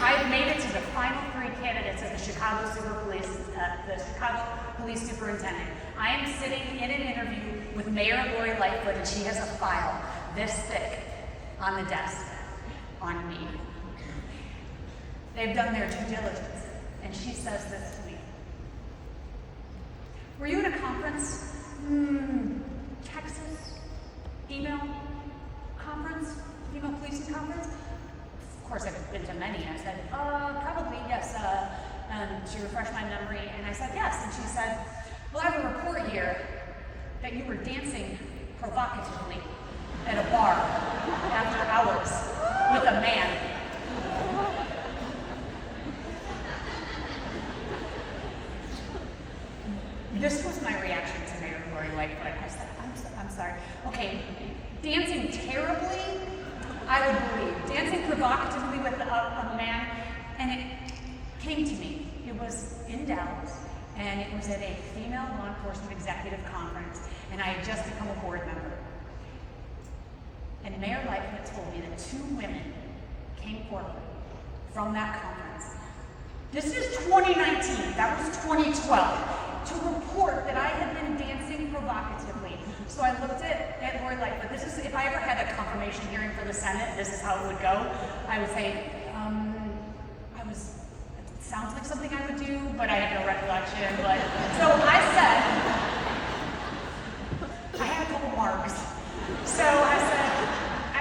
I made it to the final 3 candidates of the Chicago Police Superintendent. I am sitting in an interview with Mayor Lori Lightfoot, and she has a file this thick on the desk on me. They've done their due diligence, and she says this to me. Were you at a conference? Texas? Female conference? Female policing conference? Of course, I've been to many. I said, probably, yes. She refreshed my memory, and I said, yes. And she said, well, I have a report here that you were dancing provocatively at a bar after hours with a man. This was my reaction to Mayor Lori Lightfoot. I said, I'm sorry. Okay, dancing terribly, I would believe. Dancing provocatively with a man, and it came to me. It was in Dallas, and it was at a female law enforcement executive conference, and I had just become a board member. And Mayor Lightfoot told me that 2 women came forward from that conference. This is 2019, that was 2012. To report that I had been dancing provocatively. So I looked at Lori Lightfoot. This is, if I ever had a confirmation hearing for the Senate, this is how it would go. I would say, it sounds like something I would do, but I have no recollection. But so I said, I had a couple marks. So I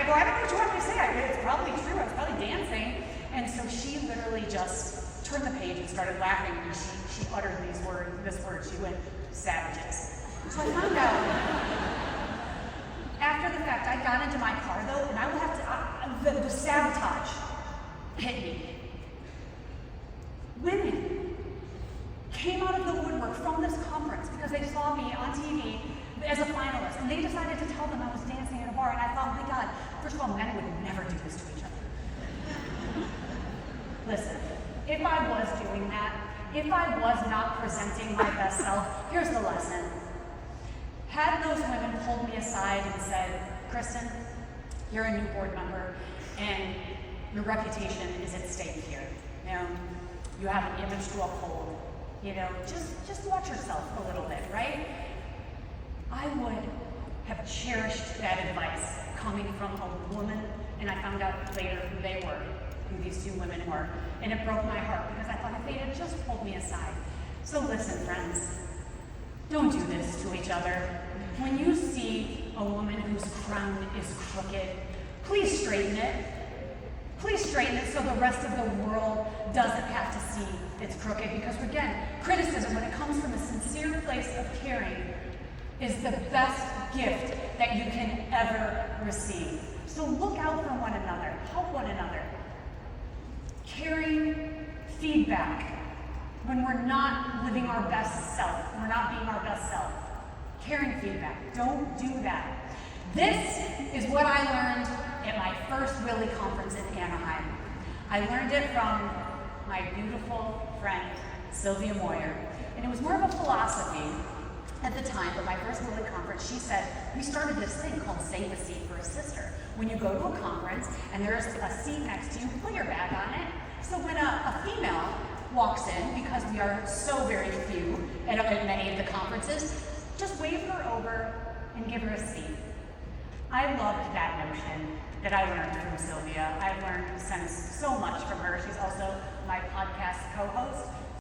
don't know what you want me to say. It's probably true, I was probably dancing. And so she literally just turned the page and started laughing, and she uttered this word, she went, savages. So I found out, after the fact, I got into my car though, and I will have to, the sabotage hit me. Women came out of the woodwork from this conference because they saw me on TV as a finalist, and they decided to tell them I was dancing at a bar, and I thought, my God, first of all, men would never do this to each other. Listen. If I was doing that, if I was not presenting my best self, here's the lesson. Had those women pulled me aside and said, Kristen, you're a new board member, and your reputation is at stake here. You know, you have an image to uphold. You know, just watch yourself a little bit, right? I would have cherished that advice coming from a woman, and I found out later who they were. Who these 2 women were, and it broke my heart because I thought if they had just pulled me aside. So listen, friends, don't do this to each other. When you see a woman whose crown is crooked, please straighten it. Please straighten it so the rest of the world doesn't have to see it's crooked, because again, criticism, when it comes from a sincere place of caring, is the best gift that you can ever receive. So look out for one another, help one another. Caring feedback when we're not living our best self, we're not being our best self. Caring feedback, don't do that. This is what I learned at my first WLLE conference in Anaheim. I learned it from my beautiful friend, Sylvia Moyer. And it was more of a philosophy at the time, but my first WLLE conference, she said, we started this thing called Save a Seat for a Sister. When you go to a conference and there's a seat next to you, put your bag on it. So when a female walks in, because we are so very few at many of the conferences, just wave her over and give her a seat. I loved that notion that I learned from Sylvia. I've learned since so much from her. She's also